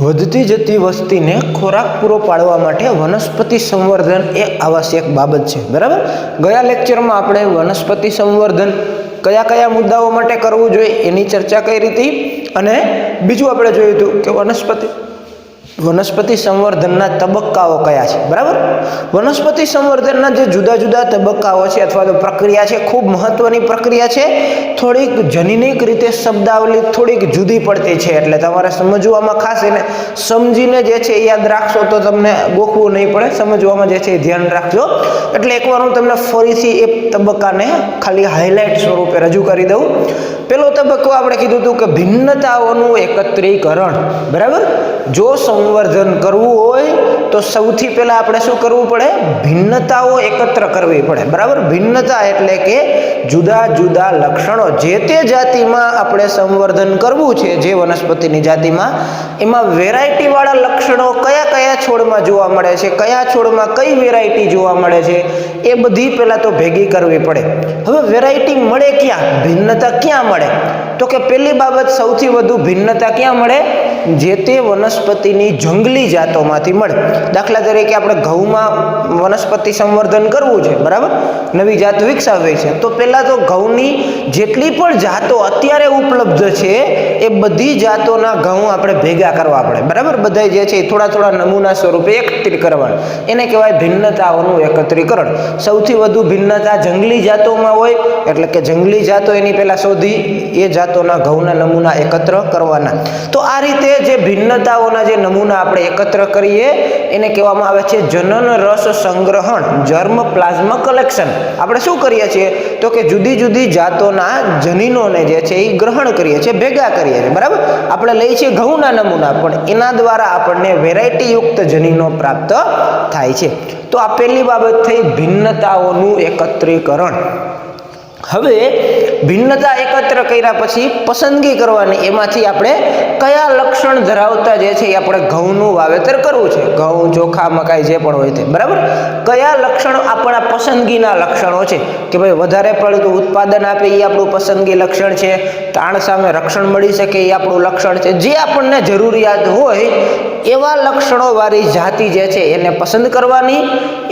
વધતી જતી વસ્તીને ખોરાક પૂરો પાડવા માટે વનસ્પતિ સંવર્ધન એ આવશ્યક બાબત છે, બરાબર। ગયા લેક્ચરમાં આપણે વનસ્પતિ સંવર્ધન કયા કયા મુદ્દાઓ માટે કરવું જોઈએ એની ચર્ચા કરી હતી, અને બીજું આપણે જોયું હતું કે વનસ્પતિ સંવર્ધનના તબક્કાઓ કયા છે, બરાબર। વનસ્પતિ સંવર્ધનના જે જુદા જુદા તબક્કાઓ છે અથવા તો પ્રક્રિયા છે, ખૂબ મહત્વની પ્રક્રિયા છે। થોડીક જનીનિક રીતે શબ્દાવલી થોડીક જુદી પડતી છે, એટલે તમારે સમજવામાં ખાસ એને સમજીને જે છે એ યાદ રાખશો તો તમને ગોખવું નહીં પડે, સમજવામાં જે છે એ ધ્યાન રાખજો। એટલે એકવાર હું તમને ફરીથી એ તબક્કાને ખાલી હાઇલાઇટ સ્વરૂપે રજૂ કરી દઉં। પેલો તબક્કો આપણે કીધું હતું કે ભિન્નતાઓનું એકત્રીકરણ, બરાબર। જો સંવર્ધન કરવું હોય તો સૌથી પહેલા આપણે શું કરવું પડે? ભિન્નતાઓ એકત્ર કરવી પડે, બરાબર। ભિન્નતા એટલે કે જુદા જુદા લક્ષણો જે તે જાતિમાં આપણે સંવર્ધન કરવું છે, જે વનસ્પતિની જાતિમાં, એમાં વેરાયટી વાળા લક્ષણો કયા કયા છોડમાં જોવા મળે છે, કયા છોડમાં કઈ વેરાયટી જોવા મળે છે, એ બધી પહેલા તો ભેગી કરવી પડે। હવે વેરાયટી મળે ક્યાં, ભિન્નતા ક્યાં મળે? તો કે પહેલી બાબત, સૌથી વધુ ભિન્નતા ક્યાં મળે? જે તે વનસ્પતિની જંગલી જાતોમાંથી મળે। દાખલા તરીકે આપણે ઘઉંમાં વનસ્પતિ સંવર્ધન કરવું છે, બરાબર, નવી જાત વિકસાવવી છે, તો પહેલા તો ઘઉંની જેટલી પણ જાતો અત્યારે ઉપલબ્ધ છે એ બધી જાતોના ઘઉં આપણે ભેગા કરવા પડે, બરાબર। બધા જે છે એ થોડા થોડા નમૂના સ્વરૂપે એકત્રિત કરવાના, એને કહેવાય ભિન્નતાઓનું એકત્રીકરણ। સૌથી વધુ ભિન્નતા જંગલી જાતોમાં હોય, એટલે કે જંગલી જાતો એની પહેલા શોધી એ જાતોના ઘઉંના નમૂના એકત્ર કરવાના। તો આ રીતે જે ભિન્નતાઓના જે નમૂના આપણે એકત્ર કરીએ એને કહેવામાં આવે છે જનન રસ સંગ્રહણ, જર્મ પ્લાઝ્મ કલેક્શન। આપણે શું કરીએ છીએ તો કે જુદી જુદી જાતોના જનીનોને જે છે એ ગ્રહણ કરીએ છીએ, ભેગા કરીએ છીએ, બરાબર। આપણે લઈએ છીએ ઘઉંના નમૂના, પણ એના દ્વારા આપણને વેરાયટી યુક્ત જનીનો પ્રાપ્ત થાય છે। તો આ પહેલી બાબત થઈ ભિન્નતાઓનું એકત્રીકરણ। હવે ભિન્નતા એકત્ર કર્યા પછી પસંદગી કરવાની, એમાંથી આપણે કયા લક્ષણ ધરાવતા જે છે એ આપણે ઘઉંનું વાવેતર કરવું છે, ઘઉં, ચોખા, મકાઈ જે પણ હોય તે, બરાબર। કયા લક્ષણો આપણા પસંદગીના લક્ષણો છે કે ભાઈ વધારે પડતું ઉત્પાદન આપે એ આપણું પસંદગી લક્ષણ છે, તાણ સામે રક્ષણ મળી શકે એ આપણું લક્ષણ છે, જે આપણને જરૂરિયાત હોય એવા લક્ષણો વાળી જાતિ જે છે એને પસંદ કરવાની।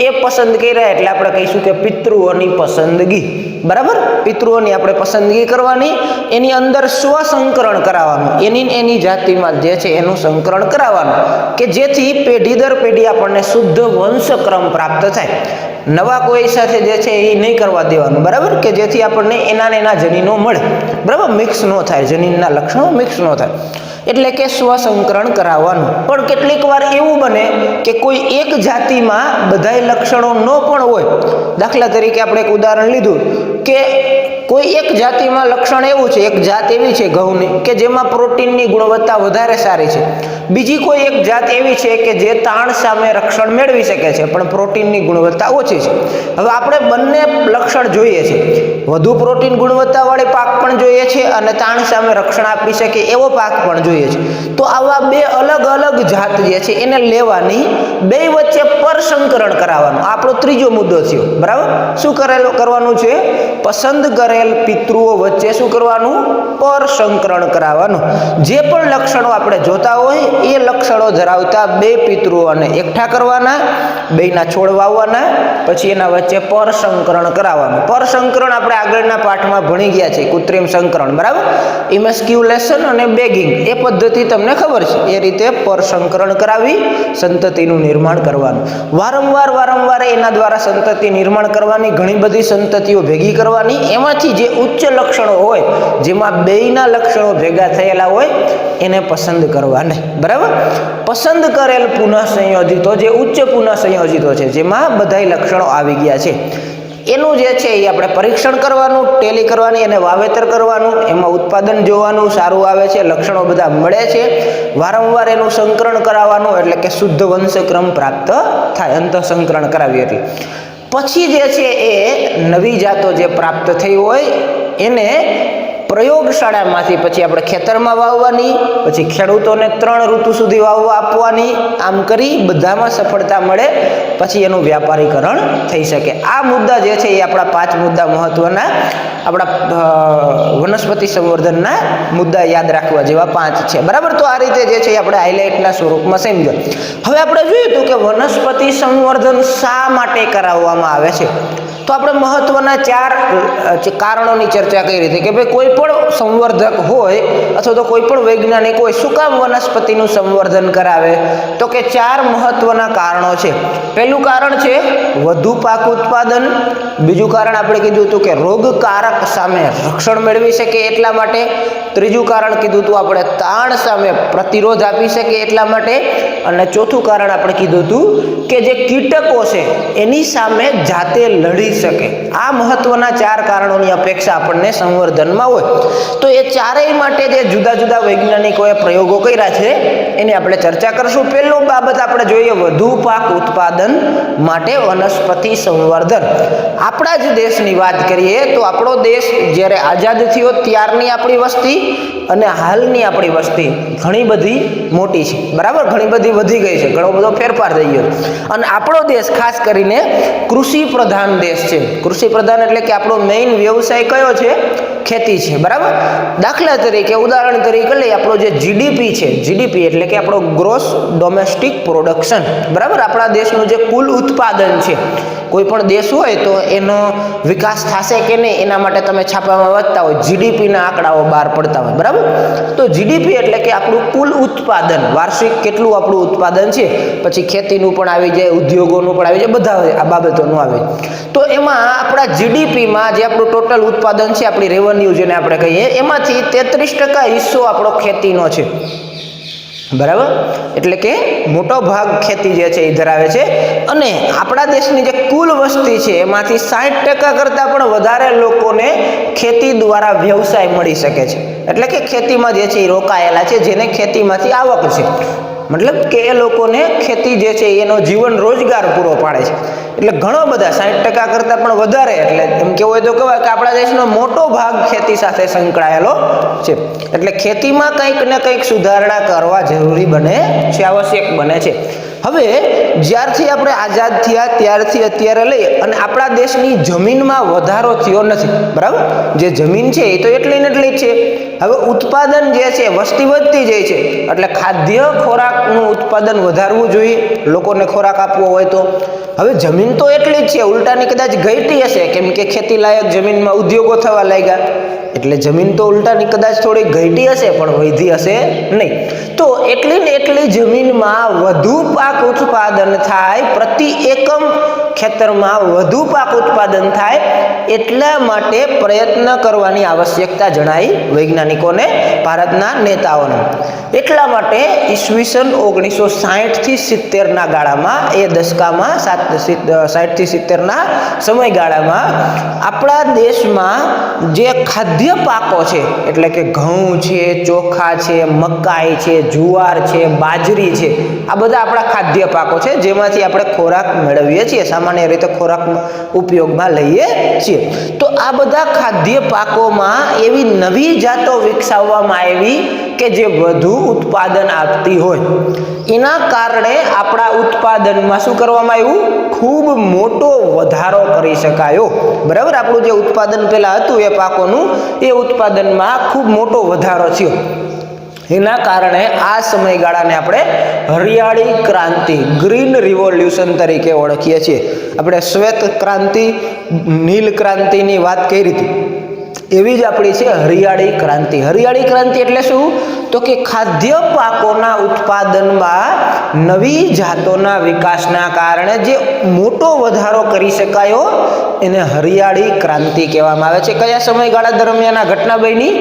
એ પસંદ કર્યા એટલે આપણે કહીશું કે પિતૃઓની પસંદગી, બરાબર। પિતૃઓની આપણે પસંદગી કરવાની, એની અંદર સ્વસંકરણ કરાવવાનું, એની જાતિમાં જે છે એનું સંકરણ કરાવવાનું, કે જેથી પેઢી દર પેઢી આપણને શુદ્ધ વંશક્રમ પ્રાપ્ત થાય। નવા કોઈ સાથે જે છે એ નહીં કરવા દેવાનું, બરાબર, કે જેથી આપણને એના જનીનો મળે, બરાબર, મિક્સ ન થાય, જનીનના લક્ષણો મિક્સ ન થાય, એટલે કે સ્વસંકરણ કરાવવાનું। પણ કેટલીક વાર એવું બને કે કોઈ એક જાતિમાં બધાય લક્ષણો ન પણ હોય। દાખલા તરીકે આપણે એક ઉદાહરણ લીધું કે કોઈ એક જાતિમાં લક્ષણ એવું છે, એક જાત એવી છે ઘઉંની કે જેમાં પ્રોટીનની ગુણવત્તા વધારે સારી છે, બીજી કોઈ એક જાત એવી છે કે જે તાણ સામે રક્ષણ મેળવી શકે છે પણ પ્રોટીનની ગુણવત્તા ઓછી છે। હવે આપણે બંને લક્ષણ જોઈએ છે, વધુ પ્રોટીન ગુણવત્તાવાળી પાક પણ જોઈએ છે અને તાણ સામે રક્ષણ આપી શકે એવો પાક પણ જોઈએ છે। તો આવા બે અલગ અલગ જાત જે છે એને લેવાની, બે વચ્ચે પરસંકરણ કરાવવાનું, આપણો ત્રીજો મુદ્દો થયો, બરાબર। શું કરવાનું છે? પસંદ કરેલ પિતૃઓ વચ્ચે શું કરવાનું? પરસંકરણ કરાવવાનું। જે પણ લક્ષણો આપણે જોતા હોય એ લક્ષણો ધરાવતા બે પિતૃઓને એકઠા કરવાના, બેના છોડ વાવવાના, પછી એના વચ્ચે પરસંકરણ કરાવવાનું। પરસંકરણ આપણે આગળના પાઠમાં ભણી ગયા છે, કૃત્રિમ સંકરણ, બરાબર, ઇમેસ્ક્યુલેશન અને બેગિંગ, એ પદ્ધતિ તમને ખબર છે। એ રીતે પરસંકરણ કરાવી સંતતિનું નિર્માણ કરવાનું, વારંવાર એના દ્વારા સંતતિ નિર્માણ કરવાની, ઘણી બધી સંતતિઓ ભેગી કરવાની, એમાંથી જે ઉચ્ચ લક્ષણો હોય, જેમાં બેયના લક્ષણો ભેગા થયેલા હોય એને પસંદ કરવાને, બરાબર। પસંદ કરેલ પુનઃ સંયોજિતો, જે ઉચ્ચ પુનઃ સંયોજિતો છે, જેમાં બધાય લક્ષણો આવી ગયા છે, એનું જે છે એ આપણે પરીક્ષણ કરવાનું, ટેલી કરવાની, એને વાવેતર કરવાનું, એમાં ઉત્પાદન જોવાનું, સારું આવે છે, લક્ષણો બધા મળે છે, વારંવાર એનું સંકરણ કરાવવાનું, એટલે કે શુદ્ધ વંશક્રમ પ્રાપ્ત થાય, અંતઃસંકરણ કરાવીએ એટલે પછી જે છે એ નવી જાતો જે પ્રાપ્ત થઈ હોય એને પ્રયોગશાળામાંથી પછી આપણે ખેતરમાં વાવવાની, પછી ખેડૂતોને 3 ઋતુ સુધી વાવવા આપવાની. આમ કરી બધામાં સફળતા મળે પછી એનું વ્યાપારીકરણ થઈ શકે. આ મુદ્દા જે છે એ આપણા 5 મુદ્દા મહત્વના આપણા વનસ્પતિ સંવર્ધનના મુદ્દા યાદ રાખવા જેવા 5 છે. બરાબર, તો આ રીતે જે છે આપણે હાઇલાઇટના સ્વરૂપમાં સમજો. હવે આપણે જોયું હતું કે વનસ્પતિ સંવર્ધન શા માટે કરાવવામાં આવે છે. તો આપણે મહત્વના 4 કારણોની ચર્ચા કરી હતી કે ભાઈ કોઈ પણ સંવર્ધક હોય અથવા તો કોઈ પણ વૈજ્ઞાનિક હોય શું કામ વનસ્પતિનું સંવર્ધન કરાવે, તો કે 4 મહત્વના કારણો છે. પહેલું કારણ છે વધુ પાક ઉત્પાદન. બીજું કારણ આપણે કીધું હતું કે રોગકારક સામે રક્ષણ મેળવી શકે એટલા માટે. ત્રીજું કારણ કીધું હતું આપણે તાણ સામે પ્રતિરોધ આપી શકે એટલા માટે. અને ચોથું કારણ આપણે કીધું હતું કે જે કીટકો છે એની સામે જાતે લડી શકે. આ મહત્વના 4 કારણોની અપેક્ષા આપણને સંવર્ધનમાં હોય. તો એ ચારેય માટે જે જુદા જુદા વૈજ્ઞાનિકોએ પ્રયોગો કર્યા છે એની આપણે ચર્ચા કરશું. પહેલું બાબત આપણે જોઈએ વધુ પાક ઉત્પાદન માટે વનસ્પતિ સંવર્ધન. આપણા જ દેશની વાત કરીએ તો આપણો દેશ જ્યારે આઝાદ થયો ત્યારની આપણી વસ્તી અને હાલની આપણી વસ્તી ઘણી બધી મોટી છે. બરાબર, ઘણી બધી વધી ગઈ છે, ઘણો બધો ફેરફાર થઈ ગયો. અને આપણો દેશ ખાસ કરીને કૃષિ પ્રધાન દેશ છે. કૃષિ પ્રધાન એટલે કે આપણો મેઇન વ્યવસાય કયો છે? ખેતી છે. બરાબર, દાખલા તરીકે ઉદાહરણ તરીકે લઈએ આપણો જે જીડીપી છે, જીડીપી એટલે કે આપણો ગ્રોસ ડોમેસ્ટિક પ્રોડક્શન. બરાબર, આપણા દેશનું જે કુલ ઉત્પાદન છે. કોઈ પણ દેશ હોય તો એનો વિકાસ થશે કે નહીં એના માટે તમે છાપામાં વાંચતા હોય જીડીપીના આંકડાઓ બહાર પડતા હોય. બરાબર, તો જીડીપી એટલે કે આપણું કુલ ઉત્પાદન, વાર્ષિક કેટલું આપણું ઉત્પાદન છે. પછી ખેતીનું પણ આવી જાય, ઉદ્યોગોનું પણ આવી જાય, બધા આ બાબતોનું આવે. તો એમાં આપણા જીડીપીમાં જે આપણું ટોટલ ઉત્પાદન છે, આપણી રેવન્યુ જેને આપણે કહીએ, એમાંથી 33% હિસ્સો આપણો ખેતીનો છે. બરાબર, એટલે કે મોટો ભાગ ખેતી જે છે એ ધરાવે છે. અને આપણા દેશની જે કુલ વસ્તી છે એમાંથી 60% કરતાં પણ વધારે લોકોને ખેતી દ્વારા વ્યવસાય મળી શકે છે. એટલે કે ખેતીમાં જે છે એ રોકાયેલા છે, જેને ખેતીમાંથી આવક છે. મતલબ કે એ લોકોને ખેતી જે છે એનો જીવન રોજગાર પૂરો પાડે છે. એટલે ઘણો બધા 60% કરતાં પણ વધારે, એટલે એમ કેવું હોય તો કહેવાય કે આપણા દેશનો મોટો ભાગ ખેતી સાથે સંકળાયેલો છે. એટલે ખેતીમાં કંઈક ને કંઈક સુધારણા કરવા જરૂરી બને છે, આવશ્યક બને છે. હવે જ્યારથી આપણે આઝાદ થયા ત્યારથી અત્યારે લઈ અને આપણા દેશની જમીનમાં વધારો થયો નથી. બરાબર, જે જમીન છે એ તો એટલી ને એટલી જ છે. હવે ઉત્પાદન જે છે વસ્તી વધતી જાય છે એટલે ખાદ્ય ખોરાકનું ઉત્પાદન વધારવું જોઈએ લોકોને ખોરાક આપવો હોય તો. હવે જમીન તો એટલી જ છે, ઉલટાની કદાચ ઘટી હશે કેમ કે ખેતી લાયક જમીનમાં ઉદ્યોગો થવા લાગ્યા, એટલે જમીન તો ઉલટાની કદાચ થોડી ઘટી હશે પણ વધી હશે નહીં. તો એટલી ને એટલી જમીનમાં વધુ પાક ઉત્પાદન થાય, પ્રતિ એકમ ખેતરમાં વધુ પાક ઉત્પાદન થાય એટલા માટે પ્રયત્ન કરવાની આવશ્યકતા જણાઈ વૈજ્ઞાનિકોને, ભારતના નેતાઓને. એટલા માટે ઈસવીસન 1960 થી 70ના ગાળામાં, એ દશકામાં 60 થી 70ના સમયગાળામાં આપણા દેશમાં જે ખાદ્ય પાકો છે એટલે કે ઘઉં છે, ચોખા છે, મકાઈ છે, જુવાર છે, બાજરી છે, આ બધા આપણા ખાદ્ય પાકો છે જેમાંથી આપણે ખોરાક મેળવીએ છીએ, સામાન્ય રીતે ખોરાક ઉપયોગમાં લઈએ છીએ. તો આ બધા ખાદ્ય પાકોમાં એવી નવી જાતો વિકસાવવામાં આવી કે જે વધુ ઉત્પાદન આપતી હોય. એના કારણે આપણા ઉત્પાદનમાં શું કરવામાં આવ્યું? ખૂબ મોટો વધારો કરી શકાયો. બરાબર, આપણું જે ઉત્પાદન પહેલા હતું એ પાકોનું, એ ઉત્પાદનમાં ખૂબ મોટો વધારો થયો. એના કારણે આ સમયગાળાને આપણે હરિયાળી ક્રાંતિ, ગ્રીન રિવોલ્યુશન તરીકે ઓળખીએ છીએ. આપણે શ્વેત ક્રાંતિ, નીલ ક્રાંતિની વાત કરી હતી, એવી જ આપણી છે હરિયાળી ક્રાંતિ. હરિયાળી ક્રાંતિ એટલે શું? તો કે ખાદ્ય પાકોના ઉત્પાદનમાં નવી જાતોના વિકાસના કારણે જે મોટો વધારો કરી શકાયો એને હરિયાળી ક્રાંતિ કહેવામાં આવે છે. કયા સમયગાળા દરમિયાન આ ઘટના બની?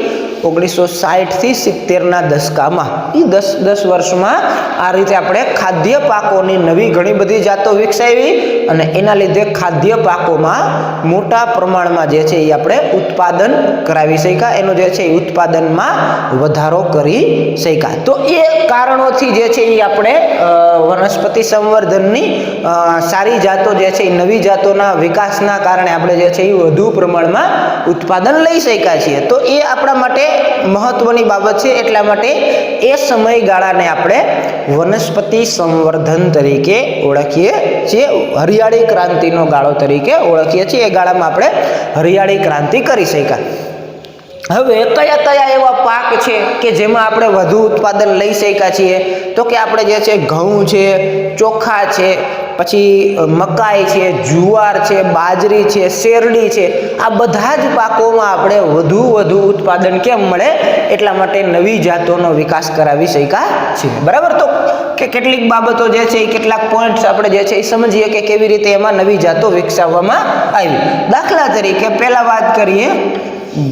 1960 થી 70ના દશકામાં એ 10 વર્ષમાં આ રીતે આપણે ખાદ્ય પાકોની નવી ઘણી બધી જાતો વિકસાવી અને એના લીધે ખાદ્ય પાકોમાં મોટા પ્રમાણમાં જે છે એ આપણે ઉત્પાદન કરાવી શક્યા, એનો જે છે એ ઉત્પાદનમાં વધારો કરી શક્યા. તો એ કારણોથી જે છે એ આપણે વનસ્પતિ સંવર્ધનની સારી જાતો જે છે એ નવી જાતોના વિકાસના કારણે આપણે જે છે એ વધુ પ્રમાણમાં ઉત્પાદન લઈ શક્યા છીએ. તો એ આપણા માટે મહત્વની બાબત છે. એટલા માટે એ સમયગાળાને આપણે વનસ્પતિ સંવર્ધન તરીકે ઓળખીએ છીએ, હરિયાળી ક્રાંતિનો ગાળો તરીકે ઓળખીએ છીએ. એ ગાળામાં આપણે હરિયાળી ક્રાંતિ કરી શક્યા. હવે કયા કયા એવા પાક છે કે જેમાં આપણે વધુ ઉત્પાદન લઈ શક્યા છીએ? તો કે આપણે જે છે ઘઉં છે, ચોખા છે, પછી મકાઈ છે, જુવાર છે, બાજરી છે, શેરડી છે, આ બધા જ પાકોમાં આપણે વધુ ઉત્પાદન કેમ મળે એટલા માટે નવી જાતોનો વિકાસ કરાવી શક્યા છીએ. બરાબર. તો કે કેટલીક બાબતો જે છે એ કેટલાક પોઈન્ટ્સ આપણે જે છે એ સમજીએ કે કેવી રીતે એમાં નવી જાતો વિકસાવવામાં આવી. દાખલા તરીકે પહેલા વાત કરીએ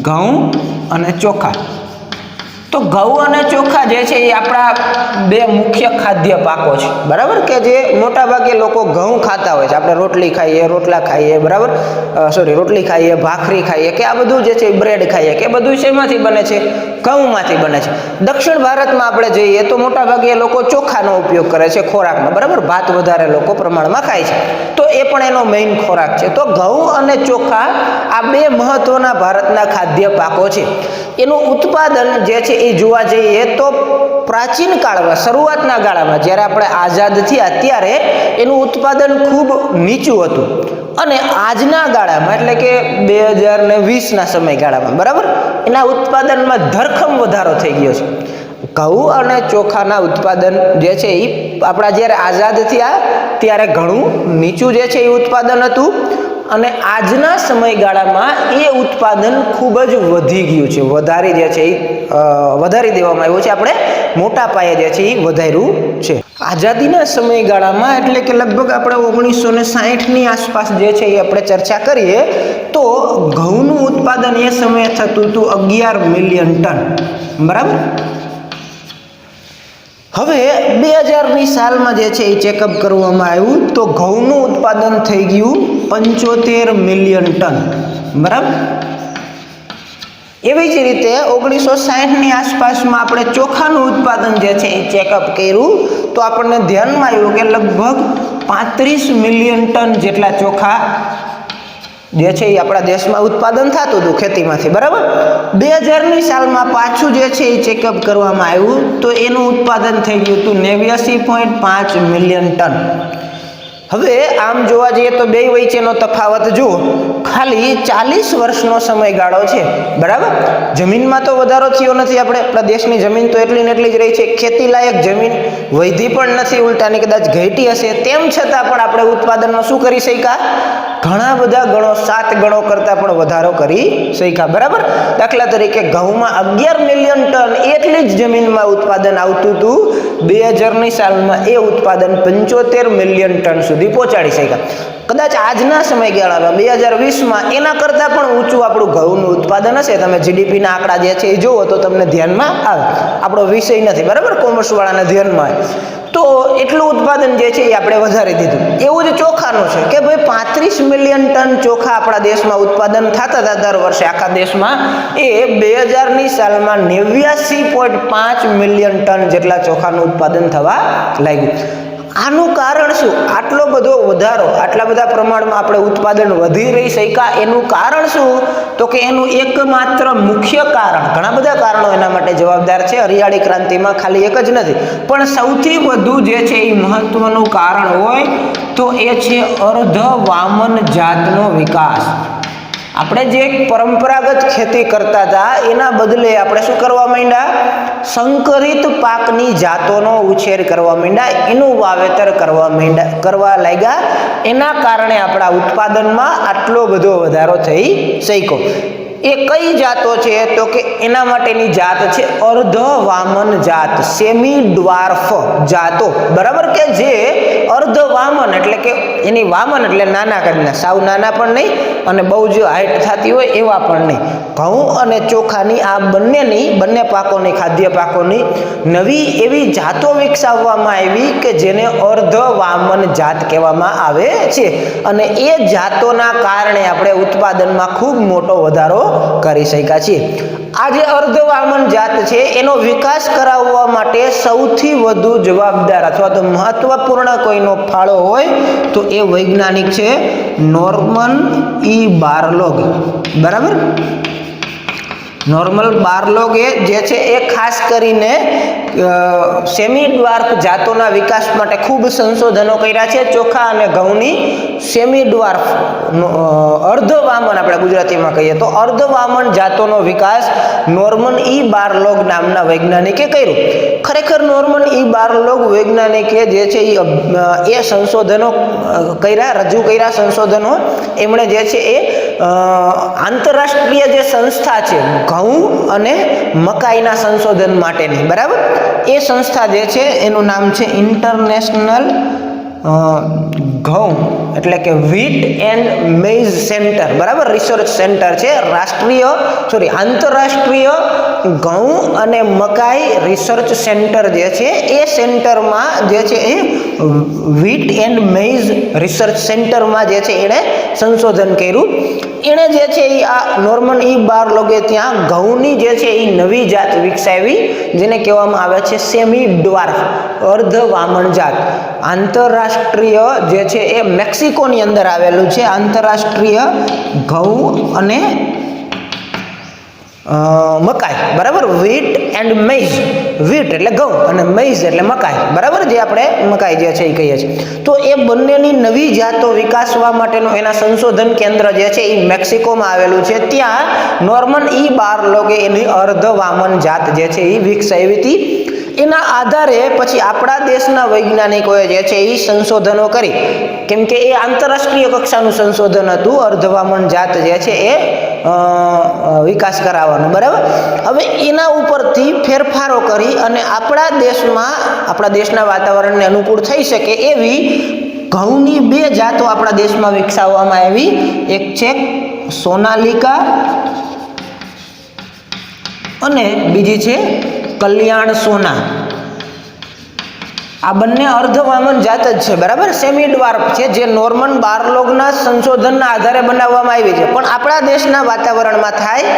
ઘઉં અને ચોખા. તો ઘઉં અને ચોખા જે છે એ આપણા બે મુખ્ય ખાદ્ય પાકો છે. બરાબર. કે જે મોટા ભાગે લોકો ઘઉં ખાતા હોય છે. આપણે રોટલી ખાઈએ, રોટલા ખાઈએ, બરાબર, રોટલી ખાઈએ, ભાખરી ખાઈએ, કે આ બધું જે છે બ્રેડ ખાઈએ, કે બધું શેમાંથી બને છે? ઘઉંમાંથી બને છે. દક્ષિણ ભારતમાં આપણે જઈએ તો મોટા ભાગે લોકો ચોખાનો ઉપયોગ કરે છે ખોરાકમાં. બરાબર. ભાત વધારે લોકો પ્રમાણમાં ખાય છે, તો એ પણ એનો મેઇન ખોરાક છે. તો ઘઉં અને ચોખા આ બે મહત્વના ભારતના ખાદ્ય પાકો છે. એનું ઉત્પાદન જે છે એ જોવા જઈએ તો પ્રાચીન કાળમાં, શરૂઆતના ગાળામાં જ્યારે આપણે આઝાદ થયા ત્યારે એનું ઉત્પાદન ખૂબ નીચું હતું અને આજના ગાળામાં એટલે કે 2020ના સમયગાળામાં, બરાબર, એના ઉત્પાદનમાં ધરખમ વધારો થઈ ગયો છે. ઘઉં અને ચોખાના ઉત્પાદન જે છે એ આપણા જ્યારે આઝાદ થયા ત્યારે ઘણું નીચું જે છે એ ઉત્પાદન હતું અને આજના સમયગાળામાં એ ઉત્પાદન ખૂબ જ વધી ગયું છે. વધારી દેવામાં આવ્યું છે. આપણે મોટા પાયે જે છે એ વધાર્યું છે. આઝાદીના સમયગાળામાં એટલે કે લગભગ આપણે 1960ની આસપાસ જે છે એ આપણે ચર્ચા કરીએ તો ઘઉંનું ઉત્પાદન એ સમયે થતું હતું 11 મિલિયન ટન. બરાબર. હવે 2000ની સાલમાં જે છે એ ચેકઅપ કરવામાં આવ્યું તો ઘઉંનું ઉત્પાદન થઈ ગયું 75 મિલિયન ટન. બરાબર. એવી જ રીતે 1960ની આસપાસમાં આપણે ચોખાનું ઉત્પાદન જે છે એ ચેકઅપ કર્યું તો આપણને ધ્યાનમાં આવ્યું કે લગભગ 35 મિલિયન ટન જેટલા ચોખા જે છે એ આપણા દેશમાં ઉત્પાદન થતું હતું ખેતીમાંથી. બરાબર. 2000ની સાલમાં પાછું જે છે એ ચેકઅપ કરવામાં આવ્યું તો એનું ઉત્પાદન થઈ ગયું હતું 89.5 મિલિયન ટન. હવે આમ જોવા જઈએ તો બે વચ્ચેનો તફાવત જુઓ, ખાલી 40 વર્ષનો સમયગાળો છે. બરાબર. જમીનમાં તો વધારો થયો નથી. આપણા દેશની જમીન તો એટલી ને એટલી જ રહી છે. ખેતી લાયક જમીન વધી પણ નથી, ઉલટાની કદાચ ઘટી હશે. તેમ છતાં પણ આપણે ઉત્પાદનમાં શું કરી શક્યા? ઘણા બધા ગણો, 7 ગણો કરતાં પણ વધારો કરી શક્યા. બરાબર. દાખલા તરીકે ઘઉંમાં 11 મિલિયન ટન એટલી જ જમીનમાં ઉત્પાદન આવતું હતું. 2000ની સાલમાં એ ઉત્પાદન 75 મિલિયન ટન સુધી પહોંચાડી શક્યા. કદાચ આજના સમયગાળામાં 2020માં એના કરતાં પણ ઊંચું આપણું ઘઉંનું ઉત્પાદન હશે. તમે જીડીપીના આંકડા જે છે એ જુઓ તો તમને ધ્યાનમાં આવે. આપણો વિષય નથી, બરાબર, કોમર્સવાળાને ધ્યાનમાં આવે તો એટલું ઉત્પાદન જે છે એ આપણે વધારી દીધું. એવું જ ચોખાનું છે કે ભાઈ 35 મિલિયન ટન ચોખા આપણા દેશમાં ઉત્પાદન થતા હતા દર વર્ષે આખા દેશમાં, એ 2000ની સાલમાં 89.5 મિલિયન ટન જેટલા ચોખાનું ઉત્પાદન થવા લાગ્યું. આનું કારણ શું? આટલો બધો વધારો, આટલા બધા પ્રમાણમાં આપણે ઉત્પાદન વધી રહી શક્યા એનું કારણ શું? તો કે એનું એકમાત્ર મુખ્ય કારણ, ઘણા બધા કારણો એના માટે જવાબદાર છે. હરિયાળી ક્રાંતિમાં ખાલી એક જ નથી, પણ સૌથી વધુ જે છે એ મહત્વનું કારણ હોય તો એ છે અર્ધ વામન જાતનો વિકાસ. આપણે જે પરંપરાગત ખેતી કરતા હતા એના બદલે આપણે શું કરવા માંડ્યા? સંકરિત પાકની જાતોનો ઉછેર કરવા માંડ્યા, એનું વાવેતર કરવા લાગ્યા. એના કારણે આપણા ઉત્પાદનમાં આટલો બધો વધારો થઈ શક્યો. એ કઈ જાતો છે? તો કે એના માટેની જાત છે અર્ધ વામન જાત, સેમી ડ્વાર્ફ જાતો, બરાબર, કે જે અર્ધ વામન એટલે કે એની વામન એટલે નાના કરીને, સાવ નાના પણ નહીં અને બહુ જ હાઈટ થતી હોય એવા પણ નહીં. ઘઉં અને ચોખાની આ બંને પાકોની, ખાદ્ય પાકોની નવી એવી જાતો વિકસાવવામાં આવી કે જેને અર્ધ વામન જાત કહેવામાં આવે છે. અને એ જાતોના કારણે આપણે ઉત્પાદનમાં ખૂબ મોટો વધારો કરી શક્યા છીએ. આ જે અર્ધ વામન જાત છે એનો વિકાસ કરાવવા માટે સૌથી વધુ જવાબદાર અથવા તો મહત્વપૂર્ણ કોઈનો ફાળો હોય તો એ વૈજ્ઞાનિક છે નોર્મન ઈ બારલોગ, બરાબર. નોર્મન બારલોગ જે છે એ ખાસ કરીને સેમી ડ્વાર્ફ જાતોના વિકાસ માટે ખૂબ સંશોધનો કર્યા છે. ચોખા અને ઘઉંની સેમી ડ્વાર્ફ અર્ધ વામન આપણે ગુજરાતીમાં કહીએ તો અર્ધ વામન જાતોનો વિકાસ નોર્મન ઈ બારલોગ નામના વૈજ્ઞાનિકે કર્યો. ખરેખર નોર્મન ઈ બારલોગ વૈજ્ઞાનિકે જે છે એ સંશોધનો કર્યા, રજૂ કર્યા સંશોધનો. એમણે જે છે એ આંતરરાષ્ટ્રીય જે સંસ્થા છે ઘઉં અને મકાઈના સંશોધન માટેની, બરાબર, એ સંસ્થા જે છે એનું નામ છે ઇન્ટરનેશનલ ઘઉં એટલે કે વ્હીટ એન્ડ મેઇઝ સેન્ટર, બરાબર, રિસર્ચ સેન્ટર છે. આંતરરાષ્ટ્રીય ઘઉં અને મકાઈ રિસર્ચ સેન્ટર જે છે એ સેન્ટરમાં જે છે એ વ્હીટ એન્ડ મેઇઝ રિસર્ચ સેન્ટરમાં જે છે એણે સંશોધન કર્યું. એણે જે છે એ આ નોર્મન ઈ બારલોગે ત્યાં ઘઉંની જે છે એ નવી જાત વિકસાવી જેને કહેવામાં આવે છે સેમી ડ્વાર્ફ અર્ધ વામન જાત. આંતરરાષ્ટ્રીય જે છે એ મેક્સિકોની અંદર આવેલું છે આંતરરાષ્ટ્રીય ઘઉં અને મકાઈ, બરાબર, વ્હીટ એન્ડ મેઇઝ, વ્હીટ એટલે ઘઉં અને મેઇઝ એટલે મકાઈ, બરાબર, જે આપણે મકાઈ જે છે એ કહીએ છીએ. તો એ બંનેની નવી જાતો વિકાસવા માટેનું એના સંશોધન કેન્દ્ર જે છે એ મેક્સિકોમાં આવેલું છે. ત્યાં નોર્મન ઈ બારલોગે એની અર્ધ વામન જાત જે છે એ વિકસાવી હતી. એના આધારે પછી આપણા દેશના વૈજ્ઞાનિકોએ જે છે એ સંશોધનો કરી, કેમ કે એ આંતરરાષ્ટ્રીય કક્ષાનું સંશોધન હતું અર્ધવામન જાત જે છે એ વિકાસ કરાવવાનો, બરાબર. હવે એના ઉપરથી ફેરફારો કરી અને આપણા દેશના વાતાવરણને અનુકૂળ થઈ શકે એવી ઘઉંની બે જાતો આપણા દેશમાં વિકસાવવામાં આવી. એક છે સોનાલિકા અને બીજી છે કલ્યાણ સોના. આ બંને અર્ધવામન જાત જ છે, બરાબર, સેમી ડ્વાર્ફ છે, જે નોર્મન બારલોગના સંશોધનના આધારે બનાવવામાં આવી છે. પણ આપણા દેશના વાતાવરણમાં થાય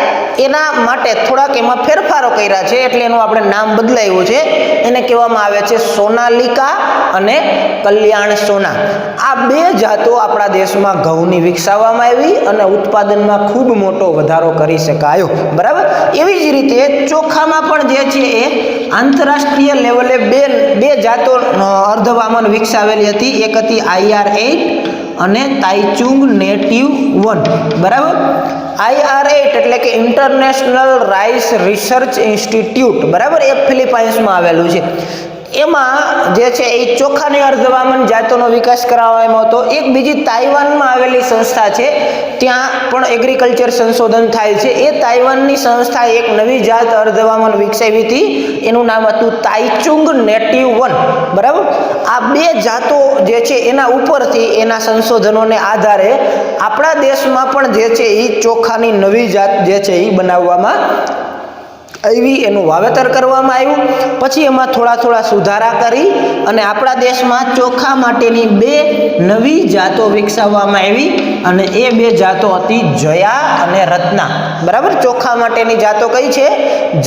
એના માટે થોડાક એમાં ફેરફારો કર્યા છે, એટલે એનું આપણે નામ બદલાયું છે. એને કહેવામાં આવે છે સોનાલિકા અને કલ્યાણ સોના. આ બે જાતો આપણા દેશમાં ઘઉંની વિકસાવવામાં આવી અને ઉત્પાદનમાં ખૂબ મોટો વધારો કરી શકાયો, બરાબર. એવી જ રીતે ચોખામાં પણ જે છે એ આંતરરાષ્ટ્રીય લેવલે બે જાતો અર્ધવામન વિકસાવેલી હતી. એક હતી IR8 અને તાઇચુંગ નેટિવ 1, બરાબર. IR8 એટલે કે ઇન્ટરનેશનલ રાઈસ રિસર્ચ ઇન્સ્ટિટ્યૂટ, બરાબર, એ ફિલિપાઇન્સમાં આવેલું છે. એમાં જે છે એ ચોખાની અર્ધવામન જાતોનો વિકાસ કરાવવામાં હતો. એક બીજી તાઇવાનમાં આવેલી સંસ્થા છે, ત્યાં પણ એગ્રીકલ્ચર સંશોધન થાય છે. એ તાઇવાનની સંસ્થાએ એક નવી જાત અર્ધવામન વિકસાવી હતી, એનું નામ હતું તાઇચુંગ નેટિવ 1, બરાબર. આ બે જાતો જે છે એના ઉપરથી એના સંશોધનોને આધારે આપણા દેશમાં પણ જે છે એ ચોખાની નવી જાત જે છે એ બનાવવામાં આવી, એનું વાવેતર કરવામાં આવ્યું. પછી એમાં થોડા સુધારા કરી અને આપણા દેશમાં ચોખા માટેની બે નવી જાતો વિકસાવવામાં આવી અને એ બે જાતો હતી જયા અને રત્ના, બરાબર. ચોખા માટેની જાતો કઈ છે?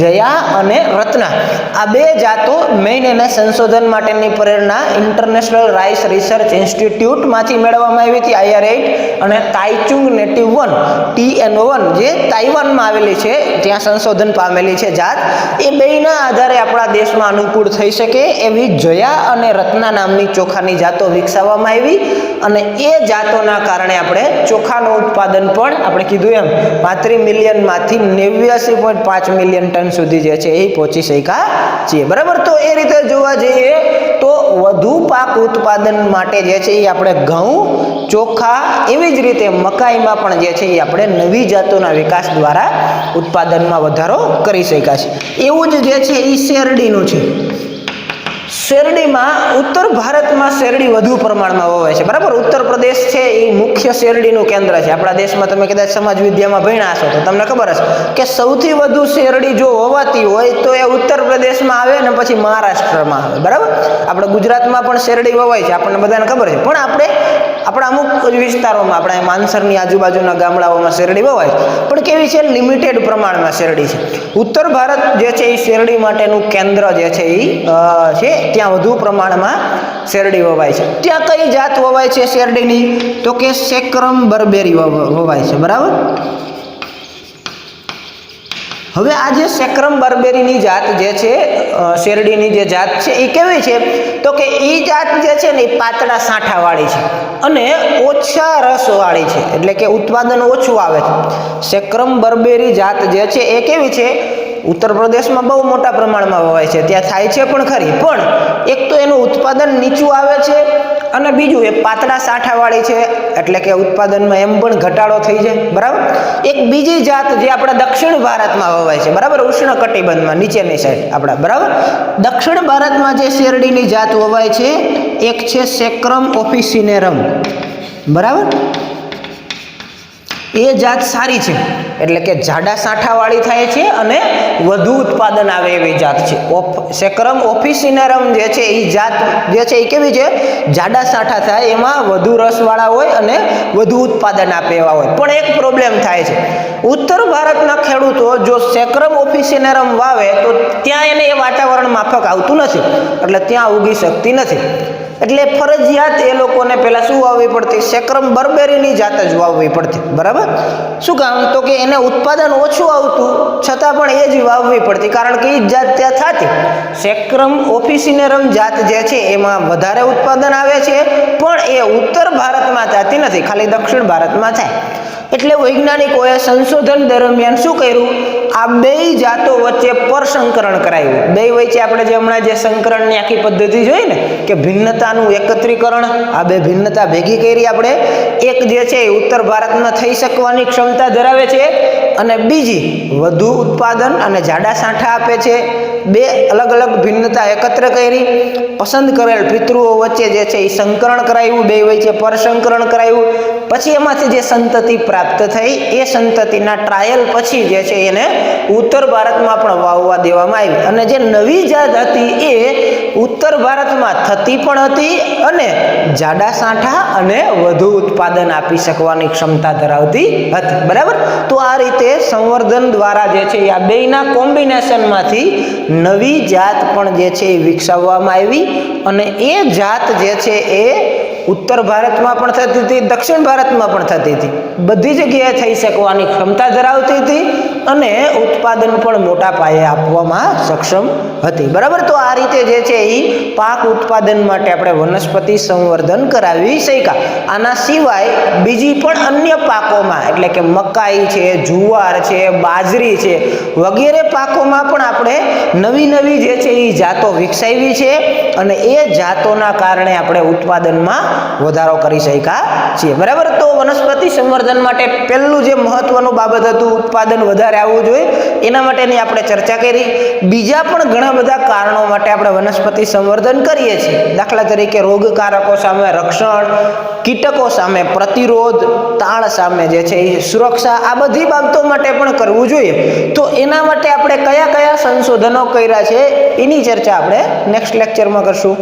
જયા અને રત્ના. આ બે જાતો મેઇન એના સંશોધન માટેની પ્રેરણા ઇન્ટરનેશનલ રાઈસ રિસર્ચ ઇન્સ્ટિટ્યૂટમાંથી મેળવવામાં આવી હતી, IR8, અને તાઇચુંગ નેટિવ 1 TN1 જે તાઇવાનમાં આવેલી છે, ત્યાં સંશોધન પામેલી છે જાત. એ બેના આધારે આપણા દેશમાં અનુકૂળ થઈ શકે એવી જયા અને રત્ના નામની ચોખાની જાતો વિકસાવવામાં આવી અને એ જાતોના કારણે આપણે ચોખાનું ઉત્પાદન પણ આપણે કીધું એમ 35 મિલિયનમાંથી 89.5 મિલિયન ટન સુધી જે છે એ પહોંચી શક્યા છીએ, બરાબર. તો એ રીતે જોવા જઈએ તો વધુ પાક ઉત્પાદન માટે જે છે એ આપણે ઘઉં, ચોખા, એવી જ રીતે મકાઈમાં પણ જે છે એ આપણે નવી જાતોના વિકાસ દ્વારા ઉત્પાદનમાં વધારો કરી શક્યા છે. એવું જ જે છે એ શેરડીનું છે. શેરડીમાં ઉત્તર ભારતમાં શેરડી વધુ પ્રમાણમાં વવાય છે, બરાબર. ઉત્તર પ્રદેશ છે એ મુખ્ય શેરડીનું કેન્દ્ર છે. આપણા દેશમાં તમે કદાચ સમાજ વિદ્યામાં ભણ્યા હશો તો તમને ખબર હશે કે સૌથી વધુ શેરડી જો વવાતી હોય તો એ ઉત્તર પ્રદેશમાં આવે ને પછી મહારાષ્ટ્રમાં આવે, બરાબર. આપણે ગુજરાતમાં પણ શેરડી વવાય છે, આપણને બધાને ખબર છે, પણ આપણા અમુક વિસ્તારોમાં, આપણા માનસરની આજુબાજુના ગામડાઓમાં શેરડી વવાય છે, પણ કેવી છે, લિમિટેડ પ્રમાણમાં શેરડી છે. ઉત્તર ભારત જે છે એ શેરડી માટેનું કેન્દ્ર જે છે એ છે, ત્યાં વધુ પ્રમાણમાં શેરડી વવાય છે. ત્યાં કઈ જાત વવાય છે શેરડીની? તો કે સેક્રમ બર્બેરી વવાય છે, બરાબર. હવે આ જે સેક્રમ બર્બેરીની જાત જે છે, શેરડીની જે જાત છે એ કેવી છે? તો કે એ જાત જે છે ને એ પાતળા સાંઠાવાળી છે અને ઓછા રસવાળી છે, એટલે કે ઉત્પાદન ઓછું આવે છે. સેક્રમ બર્બેરી જાત જે છે એ કેવી છે? ઉત્તર પ્રદેશમાં બહુ મોટા પ્રમાણમાં વવાય છે, ત્યાં થાય છે પણ ખરી, પણ એક તો એનું ઉત્પાદન નીચું આવે છે અને બીજું એ પાતળા સાંઠાવાળી છે, એટલે કે ઉત્પાદનમાં એમ પણ ઘટાડો થઈ જાય, બરાબર. એક બીજી જાત જે આપણા દક્ષિણ ભારતમાં વવાય છે, બરાબર, ઉષ્ણ કટિબંધમાં નીચેની સાઈડ આપણા, બરાબર. દક્ષિણ ભારતમાં જે શેરડીની જાત વવાય છે એક છે સેક્રમ ઓફિસિનેરમ, બરાબર. એ જાત સારી છે, એટલે કે જાડા સાંઠાવાળી થાય છે અને વધુ ઉત્પાદન આવે એવી જાત છે. સેક્રમ ઓફિસિનેરમ જે છે એ જાત જે છે એ કેવી છે? જાડા સાંઠા થાય, એમાં વધુ રસવાળા હોય અને વધુ ઉત્પાદન આપે એવા હોય. પણ એક પ્રોબ્લેમ થાય છે, ઉત્તર ભારતના ખેડૂતો જો સેક્રમ ઓફિસિનેરમ વાવે તો ત્યાં એને એ વાતાવરણ માફક આવતું નથી, એટલે ત્યાં ઉગી શકતી નથી. એટલે ફરજિયાત એ લોકોને પહેલા શું વાવવી પડતી? સેક્રમ બર્બેરીની જાત જ વાવવી પડતી, બરાબર. શું કામ? તો કે એને ઉત્પાદન ઓછું આવતું છતાં પણ એ જ વાવવી પડતી, કારણ કે એ જ જાત ત્યાં થતી. સેક્રમ ઓફિસિનેરમ જાત જે છે એમાં વધારે ઉત્પાદન આવે છે, પણ એ ઉત્તર ભારતમાં થતી નથી, ખાલી દક્ષિણ ભારતમાં થાય. એટલે વૈજ્ઞાનિકોએ સંશોધન દરમિયાન શું કર્યું? આ બે જાતો વચ્ચે પરસંકરણ કરાયું. બે વચ્ચે આપણે જે હમણાં જે સંકરણની આખી પદ્ધતિ જોઈ ને, કે ભિન્નતાનું એકત્રીકરણ, આ બે ભિન્નતા ભેગી કરી આપણે. એક જે છે એ ઉત્તર ભારતમાં થઈ શકવાની ક્ષમતા ધરાવે છે અને બીજી વધુ ઉત્પાદન અને જાડા સાંઠા આપે છે. બે અલગ અલગ ભિન્નતા એકત્ર કરી, પસંદ કરેલ પિતૃઓ વચ્ચે જે છે એ સંકરણ કરાયું, બે વચ્ચે પરસંકરણ કરાયું. પછી એમાંથી જે સંતતિ પ્રાપ્ત થઈ, એ સંતતિના ટ્રાયલ પછી જે છે એને ઉત્તર ભારતમાં પણ વાવવા દેવામાં આવી. અને જે નવી જાત હતી એ ઉત્તર ભારતમાં થતી પણ હતી અને જાડા સાંઠા અને વધુ ઉત્પાદન આપી શકવાની ક્ષમતા ધરાવતી હતી, બરાબર. તો આ રીતે સંવર્ધન દ્વારા જે છે આ બેયના કોમ્બિનેશનમાંથી નવી જાત પણ જે છે એ વિકસાવવામાં આવી અને એ જાત જે છે એ ઉત્તર ભારતમાં પણ થતી હતી, દક્ષિણ ભારતમાં પણ થતી હતી, બધી જગ્યાએ થઈ શકવાની ક્ષમતા ધરાવતી હતી અને ઉત્પાદન પણ મોટા પાયે આપવામાં સક્ષમ હતી, બરાબર. તો આ રીતે જે છે એ પાક ઉત્પાદન માટે આપણે વનસ્પતિ સંવર્ધન કરાવી શક્યા. આના સિવાય બીજી પણ અન્ય પાકોમાં, એટલે કે મકાઈ છે, જુવાર છે, બાજરી છે, વગેરે પાકોમાં પણ આપણે નવી નવી જે છે એ જાતો વિકસાવી છે અને એ જાતોના કારણે આપણે ઉત્પાદનમાં વધારો કરી શક્યા છીએ, બરાબર. તો વનસ્પતિ સંવર્ધન માટે પહેલું જે મહત્વનું બાબત હતું, ઉત્પાદન વધારે આવવું જોઈએ, એના માટેની આપણે ચર્ચા કરી. બીજા પણ ઘણા બધા કારણો માટે આપણે વનસ્પતિ સંવર્ધન કરીએ છીએ. દાખલા તરીકે રોગકારકો સામે રક્ષણ, કીટકો સામે પ્રતિરોધ, તાણ સામે જે છે એ સુરક્ષા, આ બધી બાબતો માટે પણ કરવું જોઈએ. તો એના માટે આપણે કયા કયા સંશોધનો કર્યા છે એની ચર્ચા આપણે નેક્સ્ટ લેક્ચરમાં કરશું.